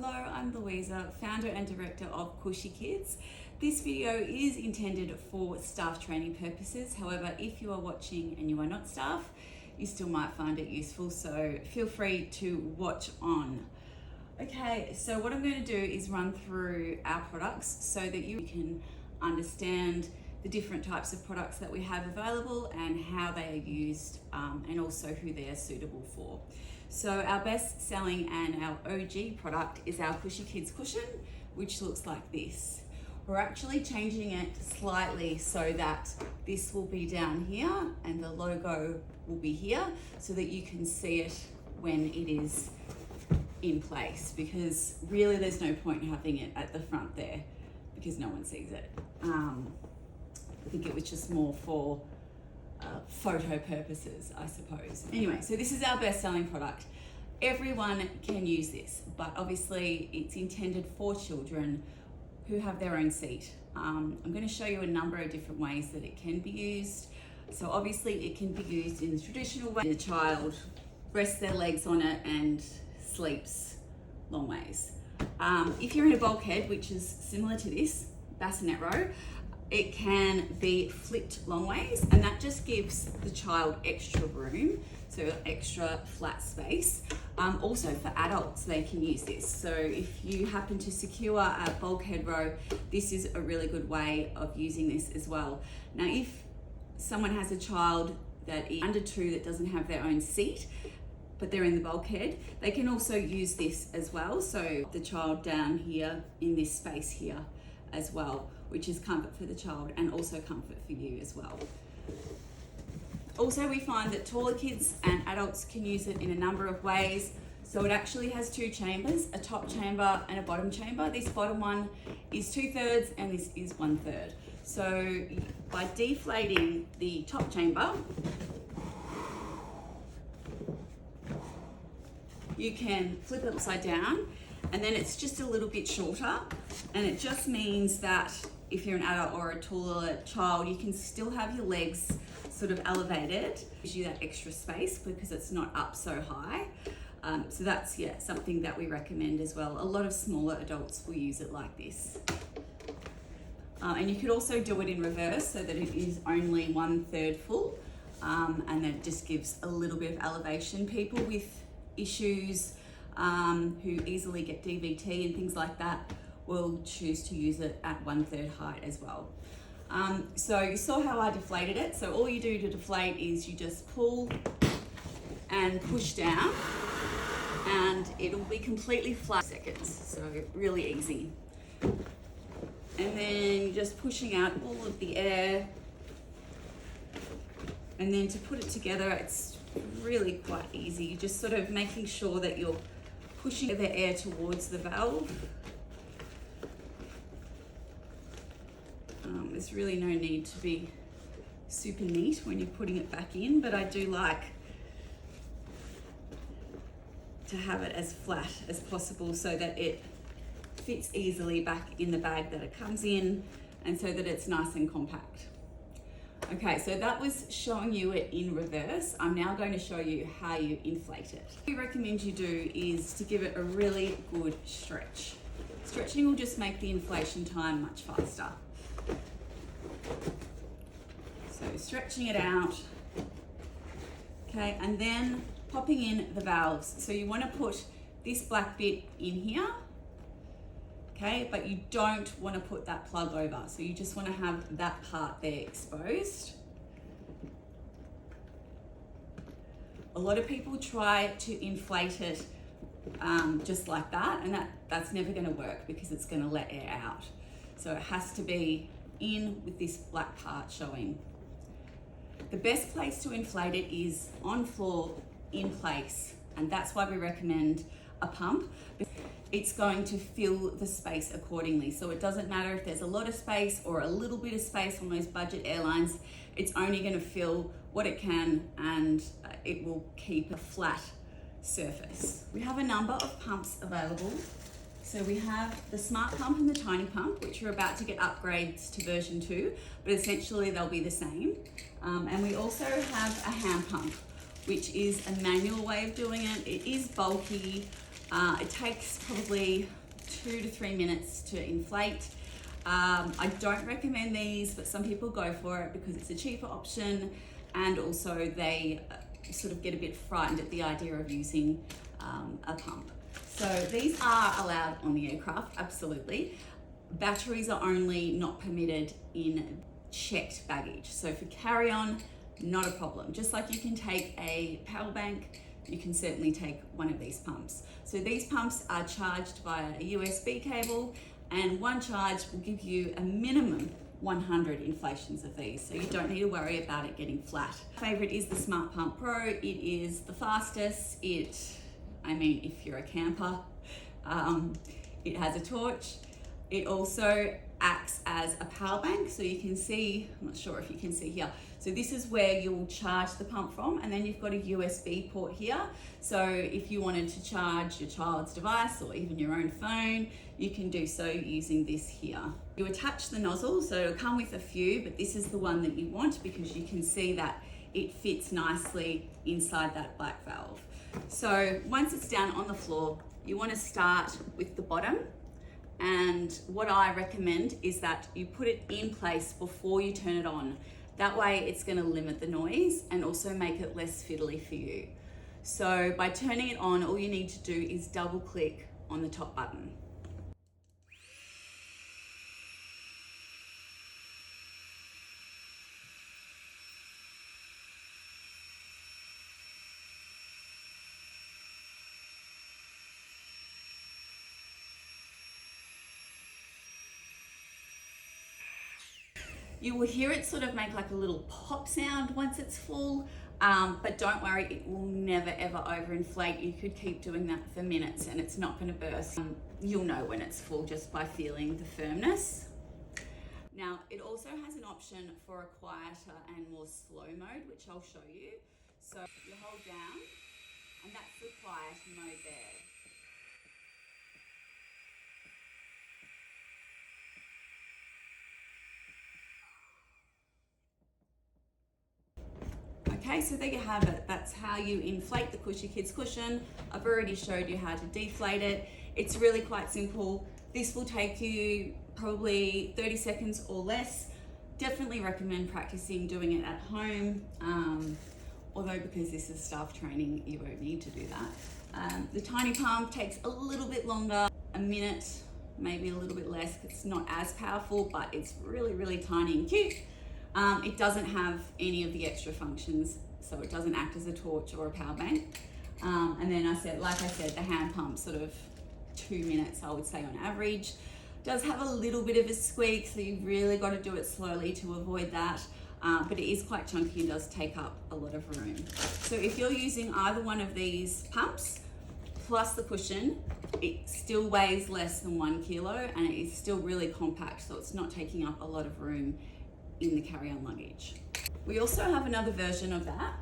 Hello, I'm Louisa, founder and director of Kooshy Kids. This video is intended for staff training purposes. However, if you are watching and you are not staff, you still might find it useful, so feel free to watch on. Okay, so what I'm going to do is run through our products so that you can understand the different types of products that we have available and how they are used, and also who they are suitable for. So our best selling and our OG product is our Cushy Kids cushion, which looks like this. We're actually changing it slightly so that this will be down here and the logo will be here so that you can see it when it is in place, because really there's no point having it at the front there because no one sees it. I think it was just more for photo purposes, I suppose. Anyway, so this is our best-selling product. Everyone can use this, but obviously it's intended for children who have their own seat. I'm going to show you a number of different ways that it can be used. So obviously it can be used in the traditional way. The child rests their legs on it and sleeps long ways. If you're in a bulkhead, which is similar to this bassinet row, it can be flipped long ways, and that just gives the child extra room, so extra flat space. Also for adults, they can use this. So if you happen to secure a bulkhead row, this is a really good way of using this as well. Now, if someone has a child that is under 2 that doesn't have their own seat, but they're in the bulkhead, they can also use this as well. So the child down here in this space here as well, which is comfort for the child and also comfort for you as well. Also, we find that taller kids and adults can use it in a number of ways. So it actually has 2 chambers, a top chamber and a bottom chamber. This bottom one is 2/3 and this is 1/3. So by deflating the top chamber, you can flip it upside down, and then it's just a little bit shorter, and it just means that if you're an adult or a taller child, you can still have your legs sort of elevated. Gives you that extra space because it's not up so high. So that's, yeah, something that we recommend as well. A lot of smaller adults will use it like this. And you could also do it in reverse so that it is only 1/3 full, and that just gives a little bit of elevation. People with issues who easily get DVT and things like that will choose to use it at 1/3 height as well. So you saw how I deflated it. So all you do to deflate is you just pull and push down, and it'll be completely flat in seconds. So really easy. And then you're just pushing out all of the air. And then to put it together, it's really quite easy. You're just sort of making sure that you're pushing the air towards the valve. There's really no need to be super neat when you're putting it back in, but I do like to have it as flat as possible so that it fits easily back in the bag that it comes in, and so that it's nice and compact. Okay, so that was showing you it in reverse. I'm now going to show you how you inflate it. What we recommend you do is to give it a really good stretch. Stretching will just make the inflation time much faster. So stretching it out, okay, and then popping in the valves. So you want to put this black bit in here, okay, but you don't want to put that plug over. So you just want to have that part there exposed. A lot of people try to inflate it just like that, and that's never going to work because it's going to let air out. So it has to be in with this black part showing. The best place to inflate it is on floor, in place, and that's why we recommend a pump. It's going to fill the space accordingly. So it doesn't matter if there's a lot of space or a little bit of space on those budget airlines, it's only going to fill what it can, and it will keep a flat surface. We have a number of pumps available. So we have the smart pump and the tiny pump, which are about to get upgrades to version 2, but essentially they'll be the same. And we also have a hand pump, which is a manual way of doing it. It is bulky, It takes probably 2 to 3 minutes to inflate. I don't recommend these, but some people go for it because it's a cheaper option, and also they sort of get a bit frightened at the idea of using a pump. So these are allowed on the aircraft, absolutely. Batteries are only not permitted in checked baggage. So for carry-on, not a problem. Just like you can take a power bank, you can certainly take one of these pumps. So these pumps are charged via a USB cable, and one charge will give you a minimum 100 inflations of these, so you don't need to worry about it getting flat. My favorite is the Smart Pump Pro. It is the fastest. I mean, if you're a camper, it has a torch. It also acts as a power bank, so you can see, I'm not sure if you can see here, so this is where you'll charge the pump from, and then you've got a USB port here. So if you wanted to charge your child's device or even your own phone, you can do so using this here. You attach the nozzle, so it'll come with a few, but this is the one that you want because you can see that it fits nicely inside that black valve. So once it's down on the floor, you want to start with the bottom. And what I recommend is that you put it in place before you turn it on. That way it's going to limit the noise and also make it less fiddly for you. So by turning it on, all you need to do is double click on the top button. You will hear it sort of make like a little pop sound once it's full, but don't worry, it will never ever overinflate. You could keep doing that for minutes and it's not going to burst. You'll know when it's full just by feeling the firmness. Now, it also has an option for a quieter and more slow mode, which I'll show you. So you hold down, and that's the quiet mode there. Okay, so there you have it. That's how you inflate the Cushy Kids cushion. I've already showed you how to deflate it. It's really quite simple. This will take you probably 30 seconds or less. Definitely recommend practicing doing it at home. Although because this is staff training, you won't need to do that. The tiny pump takes a little bit longer, a minute, maybe a little bit less. It's not as powerful, but it's really, really tiny and cute. It doesn't have any of the extra functions, so it doesn't act as a torch or a power bank. And then like I said, the hand pump, sort of 2 minutes, I would say on average. Does have a little bit of a squeak, so you've really got to do it slowly to avoid that. But it is quite chunky and does take up a lot of room. So if you're using either one of these pumps, plus the cushion, it still weighs less than 1 kilo and it is still really compact, so it's not taking up a lot of room in the carry-on luggage. We also have another version of that,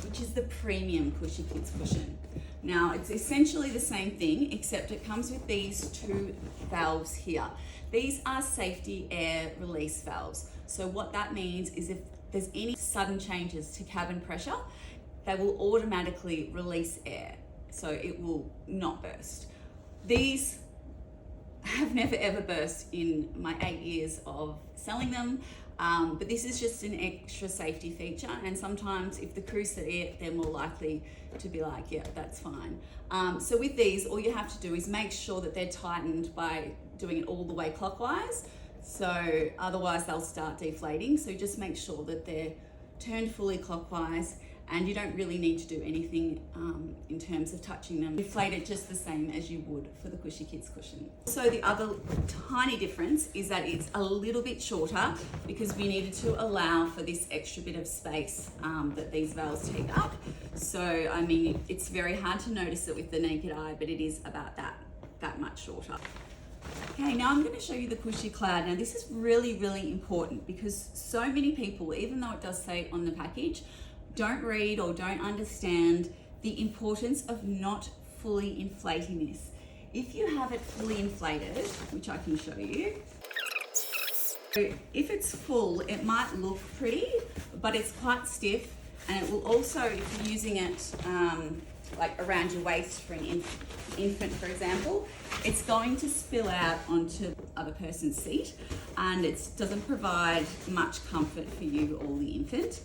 which is the premium Cushy Kids cushion. Now, it's essentially the same thing, except it comes with these 2 valves here. These are safety air release valves. So what that means is if there's any sudden changes to cabin pressure, they will automatically release air, so it will not burst. These have never ever burst in my 8 years of selling them, but this is just an extra safety feature, and sometimes if the crew see it, they're more likely to be like, yeah, that's fine. So with these, all you have to do is make sure that they're tightened by doing it all the way clockwise, so otherwise they'll start deflating. So just make sure that they're turned fully clockwise, and you don't really need to do anything in terms of touching them. Deflate it just the same as you would for the Cushy Kids cushion. So the other tiny difference is that it's a little bit shorter because we needed to allow for this extra bit of space that these valves take up. So, I mean, it's very hard to notice it with the naked eye, but it is about that much shorter. Okay, now I'm going to show you the Cushy Cloud. Now this is really, really important because so many people, even though it does say on the package, don't read or don't understand the importance of not fully inflating this. If you have it fully inflated, which I can show you, so if it's full, it might look pretty, but it's quite stiff, and it will also, if you're using it like around your waist for an infant, for example, it's going to spill out onto the other person's seat, and it doesn't provide much comfort for you or the infant.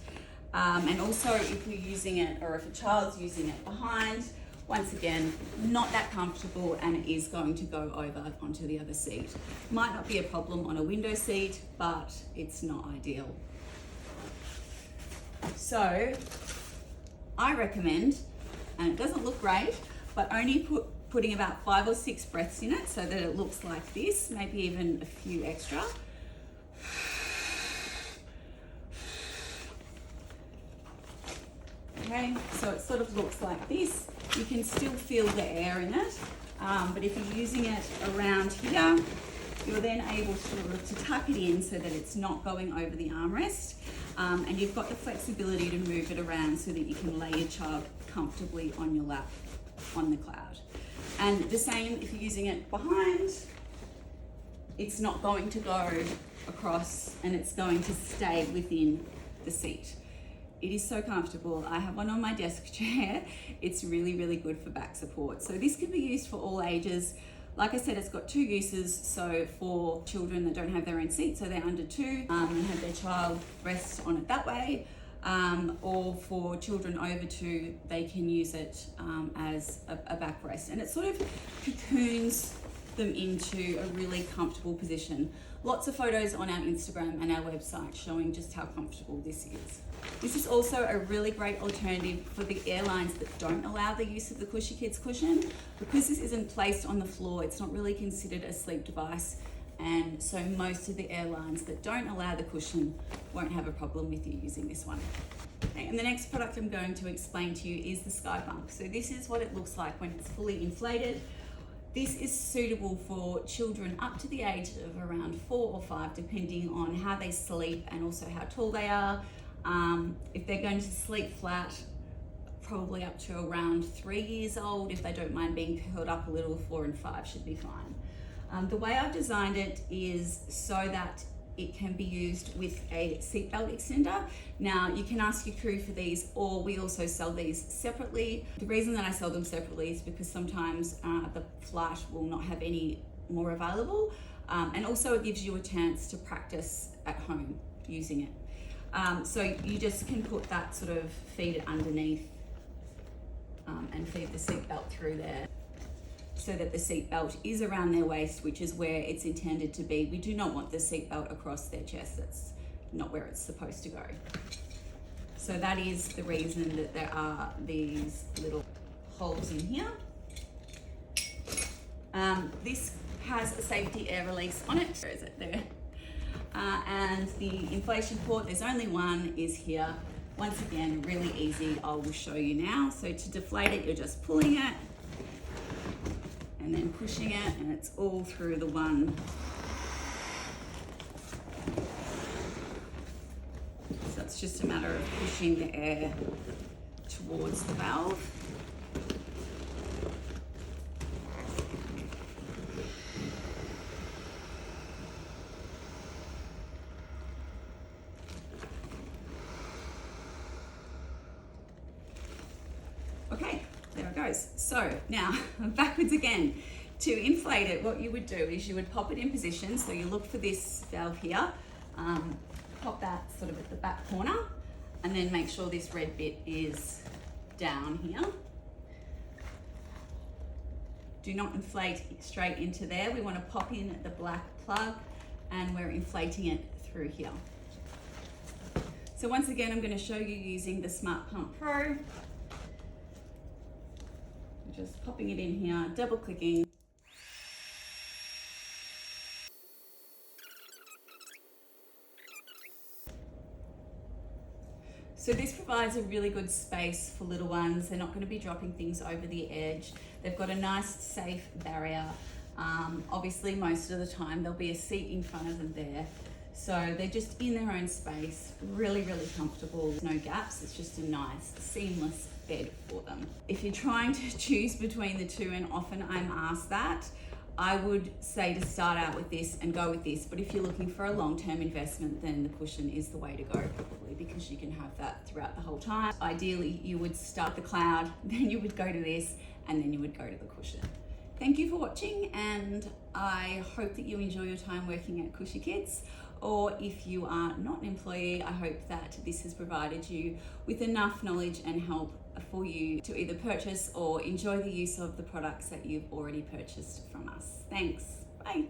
And also if you're using it, or if a child's using it behind, once again, not that comfortable, and it is going to go over onto the other seat. Might not be a problem on a window seat, but it's not ideal. So I recommend, and it doesn't look great, but only putting about 5 or 6 breaths in it so that it looks like this, maybe even a few extra. Okay, so it sort of looks like this. You can still feel the air in it, but if you're using it around here, you're then able to tuck it in so that it's not going over the armrest, and you've got the flexibility to move it around so that you can lay your child comfortably on your lap on the cloud. And the same if you're using it behind, it's not going to go across, and it's going to stay within the seat. It is so comfortable. I have one on my desk chair. It's really, really good for back support. So this can be used for all ages. Like I said, it's got 2 uses. So for children that don't have their own seat, so they're under 2, and have their child rest on it that way, or for children over 2, they can use it as a backrest. And it sort of cocoons them into a really comfortable position. Lots of photos on our Instagram and our website showing just how comfortable this is. This is also a really great alternative for the airlines that don't allow the use of the Cushy Kids cushion. Because this isn't placed on the floor, it's not really considered a sleep device, and so most of the airlines that don't allow the cushion won't have a problem with you using this one. Okay, and the next product I'm going to explain to you is the Sky Bunk. So this is what it looks like when it's fully inflated. This is suitable for children up to the age of around 4 or 5, depending on how they sleep and also how tall they are. If they're going to sleep flat, probably up to around 3 years old. If they don't mind being curled up a little, 4 and 5 should be fine. The way I've designed it is so that it can be used with a seatbelt extender. Now you can ask your crew for these, or we also sell these separately. The reason that I sell them separately is because sometimes the flight will not have any more available, and also it gives you a chance to practice at home using it. So you just can put that, sort of feed it underneath, and feed the seatbelt through there, so that the seatbelt is around their waist, which is where it's intended to be. We do not want the seatbelt across their chest. That's not where it's supposed to go. So that is the reason that there are these little holes in here. This has a safety air release on it. Where is it? There. And the inflation port, there's only one, is here. Once again, really easy. I will show you now. So to deflate it, you're just pulling it and then pushing it, and it's all through the one. So it's just a matter of pushing the air towards the valve. Okay, there it goes. So now backwards again. To inflate it, what you would do is you would pop it in position. So you look for this valve here, pop that sort of at the back corner, and then make sure this red bit is down here. Do not inflate straight into there. We want to pop in at the black plug, and we're inflating it through here. So once again, I'm going to show you using the Smart Pump Pro. Just popping it in here, double clicking. So this provides a really good space for little ones. They're not going to be dropping things over the edge. They've got a nice, safe barrier. Obviously, most of the time, there'll be a seat in front of them there. So they're just in their own space, really, really comfortable. There's no gaps, it's just a nice, seamless bed for them. If you're trying to choose between the two, and often I'm asked that, I would say to start out with this and go with this, but if you're looking for a long-term investment, then the cushion is the way to go, probably, because you can have that throughout the whole time. Ideally, you would start the cloud, then you would go to this, and then you would go to the cushion. Thank you for watching, and I hope that you enjoy your time working at Cushy Kids. Or if you are not an employee, I hope that this has provided you with enough knowledge and help for you to either purchase or enjoy the use of the products that you've already purchased from us. Thanks. Bye.